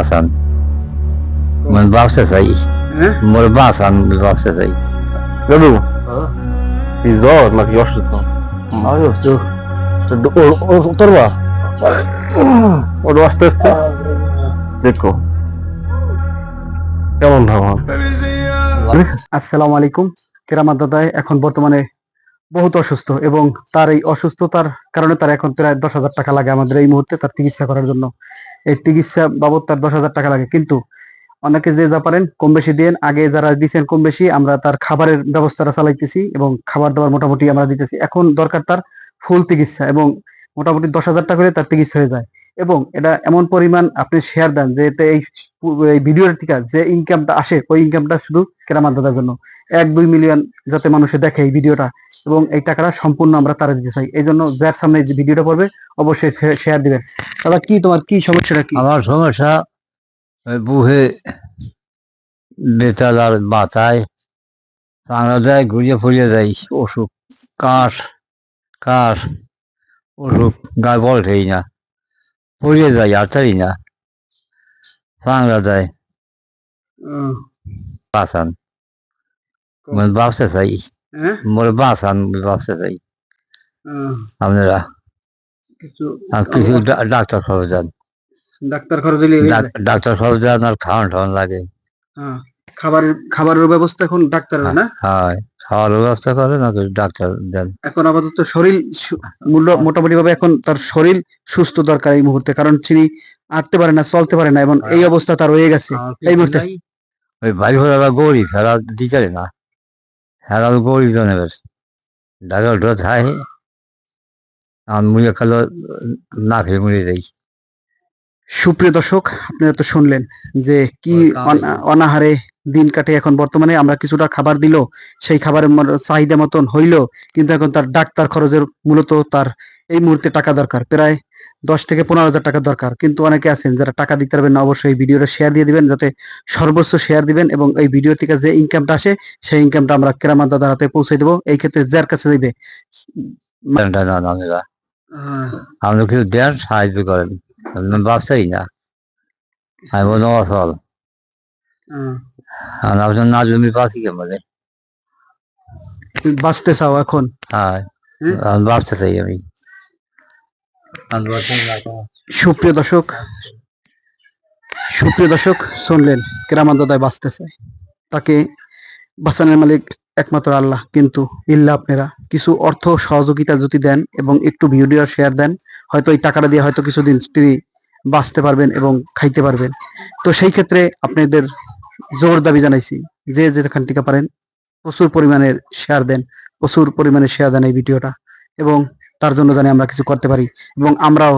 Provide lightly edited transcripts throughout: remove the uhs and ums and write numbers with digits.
বাঁচান মানে বাঁচতে চাই হ্যাঁ মোর বাঁচান বাঁচতে চাই দাদু এই জ্বর নাকি অসুস্থ আমি উত্তরবা ওটা আস্তে আস্তে দেখো কেমন ধামা আসসালামু আলাইকুম। কেরামত দাদা এখন বর্তমানে বহুত অসুস্থ এবং তার এই অসুস্থতার কারণে তার এখন প্রায় 10,000 টাকা লাগে আমাদের এই মুহূর্তে তার চিকিৎসা করার জন্য। এই চিকিৎসা বাবদ তার 10,000 টাকা লাগে, কিন্তু অনেকে যে যা পারেন কম বেশি দেন। আগে যারা দিচ্ছেন কম বেশি আমরা তার খাবারের ব্যবস্থাটা চালাইতেছি এবং খাবার দাবার মোটামুটি আমরা দিতেছি। এখন দরকার তার ফুল চিকিৎসা এবং মোটামুটি 10,000 টাকা করে তার চিকিৎসা হয়ে যায়। এবং এটা এমন পরিমাণ আপনি শেয়ার দেন যে এতে এই ভিডিওর থেকে যে ইনকামটা আসে ওই ইনকামটা শুধু কেরামত দাদার জন্য 1-2 মিলিয়ন যাতে মানুষে দেখে এই ভিডিওটা এবং এই টাকাটা সম্পূর্ণ আমরা তারা দিতে চাই। এই জন্য যার সামনে যে ভিডিওটা পড়বে অবশ্যই শেয়ার দিবেন। দাদা কি তোমার কি সমস্যাটা কি? আমার সমস্যা ওই বুহে বেতাল আর মাথায় চাঙড়া যায় ঘুরিয়ে ফুরিয়ে যায় অসুখ কাশ কাশ অসুখ গায়ে বল খেই না ফুরিয়ে যায় আতারি না চাঙড়া যায় বাঁচান মানে বাঁচতে চাই হ্যাঁ মোর বাঁচান বাঁচতে চাই আপনারা কিছু আর কিছু ডাক্তার খরচ যান ডাক্তার খরচ দিলে হয়ে যায়। ডাক্তার খরচ যান আর খাওয়ান টাওয়ান লাগে হ্যাঁ, খাবারের ব্যবস্থা এখন ডাক্তারের না। হয় খাওয়ার ব্যবস্থা করে না ডাক্তার দেন এখন আপাতত শরীর মোটামুটি ভাবে এখন তার শরীর সুস্থ দরকার এই মুহূর্তে, কারণ তিনি হাঁটতে পারে না চলতে পারে না এবং এই অবস্থা তার হয়ে গেছে এই মুহূর্তে। ওই ভাই ফেরা গরিব ফেরা দিতে না ফেরা গরিব জনের ঢাকা ঢোক খায় আর মুড়ে খালো না খেয়ে মুড়ে যাই। সুপ্রিয় দর্শক, আপনারা তো শুনলেন যে কি অনাহারে দিন কাটে এখন বর্তমানে। আমরা কিছুটা খাবার দিল, সেই খাবারের চাহিদা মতন হইলো, কিন্তু এখন তার ডাক্তার খরচের মূলত তার এই মুহূর্তে টাকা দরকার, প্রায় 10 থেকে 15,000 টাকা দরকার। কিন্তু অনেকে আছেন যারা টাকা দিতে পারবেন না, অবশ্যই এই ভিডিওটা শেয়ার দিয়ে দিবেন, যাতে সর্বোচ্চ শেয়ার দিবেন এবং এই ভিডিও থেকে যে ইনকামটা আসে সেই ইনকামটা আমরা কেরামত দাদার হাতে পৌঁছে দেবো। এই ক্ষেত্রে যার কাছে যাইবে আপনি কিছু দেন সাহায্য করেন বাঁচতেই না আমি বললাম অসল আর আপনার না জমি বাঁচি কেমন বাঁচতে চাও এখন? হ্যাঁ আমি বাঁচতে চাই আমি সুপ্রিয় দর্শক শুনলেন, কেরামত দাদায় বাঁচতে চায়, তাকে বাঁচানোর মালিক একমাত্র আল্লাহ। কিন্তু ইল্লা আপনারা কিছু অর্থ সহযোগিতা যদি দেন এবং একটু ভিডিও শেয়ার দেন, হয়তো এই টাকাটা দিয়ে হয়তো কিছুদিন তিনি বাঁচতে পারবেন এবং খাইতে পারবেন। তো সেই ক্ষেত্রে আপনাদের জোর দাবি জানাইছি, যে যেখান থেকে পারেন প্রচুর পরিমাণের শেয়ার দেন, প্রচুর পরিমাণে শেয়ার দেন এই ভিডিওটা, এবং তার জন্য জানি আমরা কিছু করতে পারি এবং আমরাও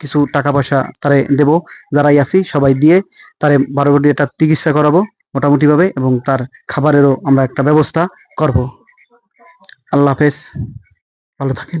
কিছু টাকা পয়সা তারে দেব, যারাই আছি সবাই দিয়ে তারে 12 কোটি একটা চিকিৎসা করাবো মোটামুটি ভাবে এবং তার খাবারেরও আমরা একটা ব্যবস্থা করব। আল্লাহ হাফেজ, ভালো থাকেন।